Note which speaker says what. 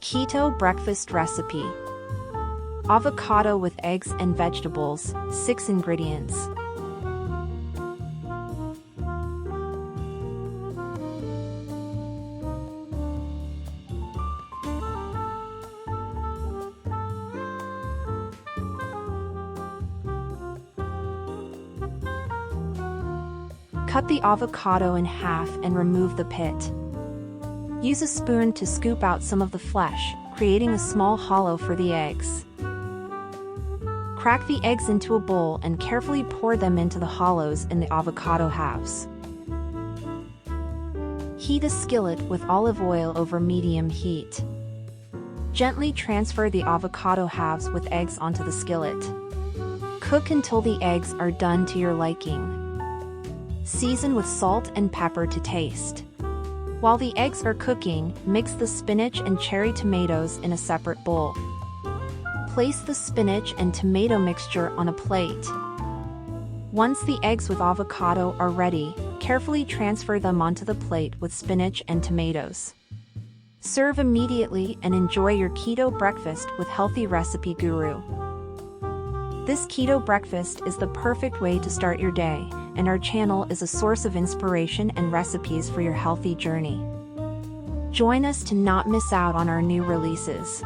Speaker 1: Keto breakfast recipe. Avocado with eggs and vegetables, 6 ingredients. Cut the avocado in half and remove the pit. Use a spoon to scoop out some of the flesh, creating a small hollow for the eggs. Crack the eggs into a bowl and carefully pour them into the hollows in the avocado halves. Heat a skillet with olive oil over medium heat. Gently transfer the avocado halves with eggs onto the skillet. Cook until the eggs are done to your liking. Season with salt and pepper to taste. While the eggs are cooking, mix the spinach and cherry tomatoes in a separate bowl. Place the spinach and tomato mixture on a plate. Once the eggs with avocado are ready, carefully transfer them onto the plate with spinach and tomatoes. Serve immediately and enjoy your keto breakfast with Healthy Recipe Guru. This keto breakfast is the perfect way to start your day, and our channel is a source of inspiration and recipes for your healthy journey. Join us to not miss out on our new releases.